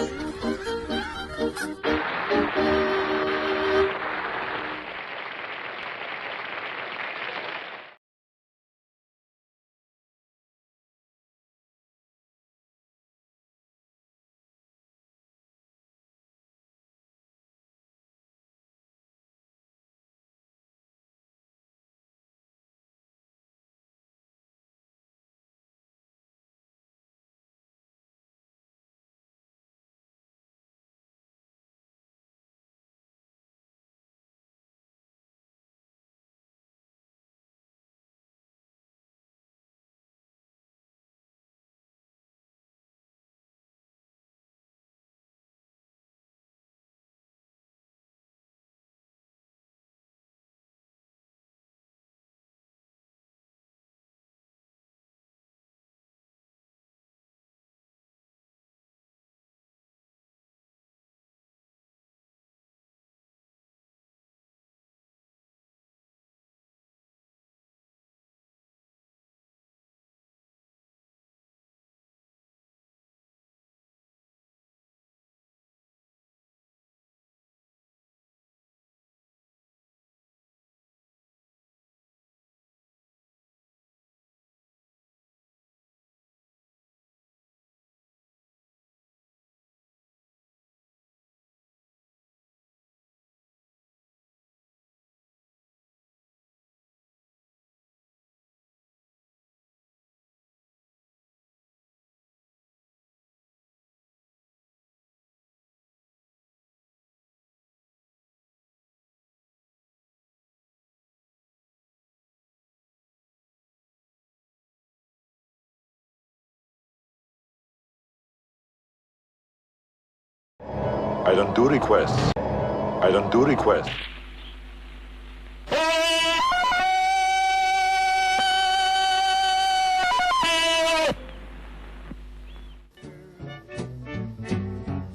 I don't do requests. I don't do requests.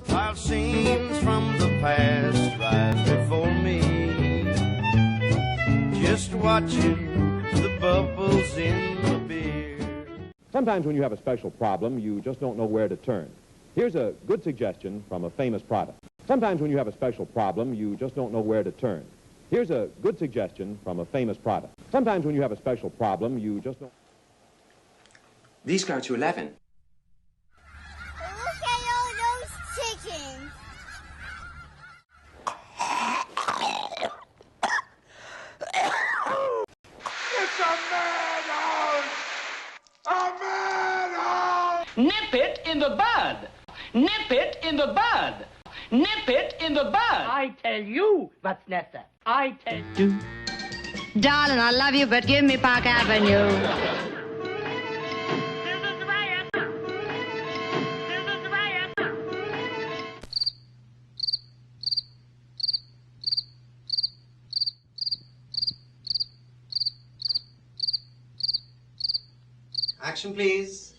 While scenes from the past rise before me, just watching the bubbles in the beer. Sometimes when you have a special problem, you just don't know where to turn. Here's a good suggestion from a famous product. Sometimes when you have a special problem, you just don't know where to turn. Here's a good suggestion from a famous product. Sometimes when you have a special problem, you just don't... These go to 11. Look at all those chickens. It's a madhouse! A madhouse! Nip it in the bud. Nip it in the bud. Nip it in the bud. I tell you what's necessary. I tell you. Darling, I love you, but give me Park Avenue. Action, please.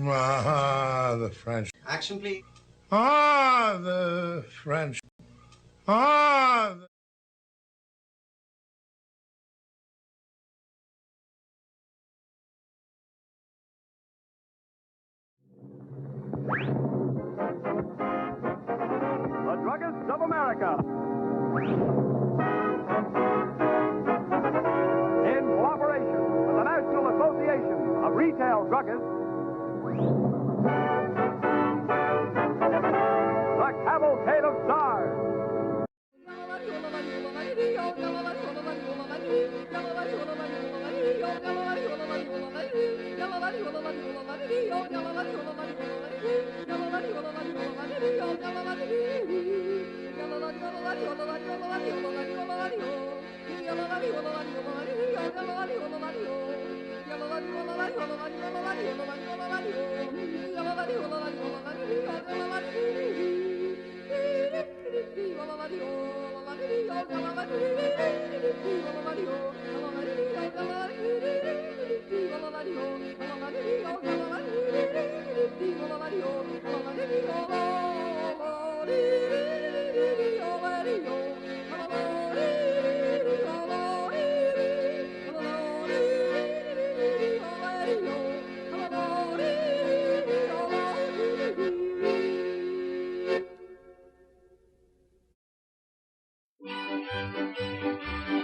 Ah, the French. Action, please. Ah, the French. Ah, the... The Druggists of America. In cooperation with the National Association of Retail Druggists.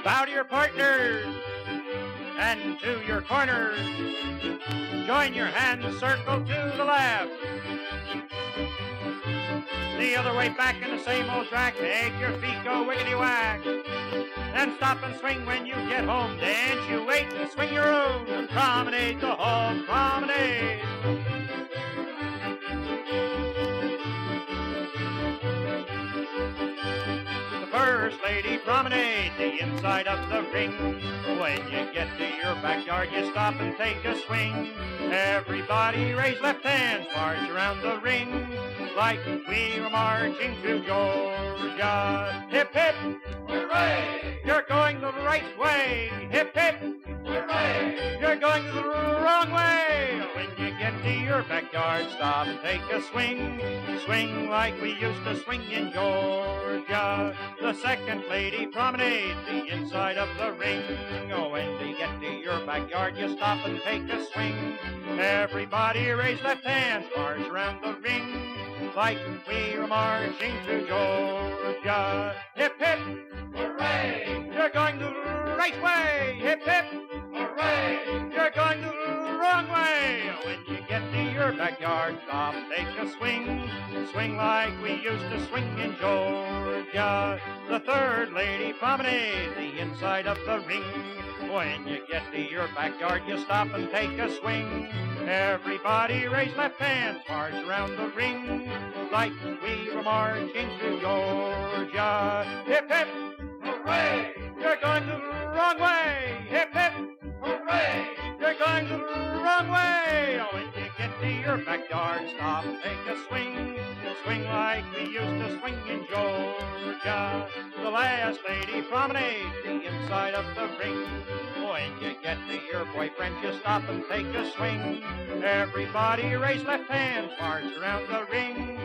Bow to your partners and to your corners. Join your hands, circle to the left. The other way back in the same old track. Make your feet go wiggity-whack. And stop and swing when you get home. Dance, you wait and swing your own. And promenade the whole promenade. First lady promenade, the inside of the ring. When you get to your backyard, you stop and take a swing. Everybody raise left hands, march around the ring. Like we were marching through Georgia. Hip, hip, hooray! You're going the right way. Hip, hip, hooray! You're going the wrong way. When you get to your backyard, stop and take a swing. Swing like we used to swing in Georgia. The second lady promenade, the inside of the ring. Oh, when you get to your backyard, you stop and take a swing. Everybody raise left hands, march around the ring. Like we were marching through Georgia. Hip, hip, hooray! You're going the right way. Hip, hip, hooray! You're going the wrong way. When you get to your backyard, stop, take a swing. Swing like we used to swing in Georgia. The third lady promenade, the inside of the ring. When you get to your backyard, you stop and take a swing. Everybody raise left hands, march around the ring. Like we were marching through Georgia. Hip, hip, hooray! You're going the wrong way. Hip, hip, hooray! You're going the wrong way. When you get to your backyard, stop and take a swing. Swing like we used to swing in Georgia. The last lady promenade, the inside of the ring. When you get to your boyfriend, you stop and take a swing. Everybody raise left hands, march around the ring.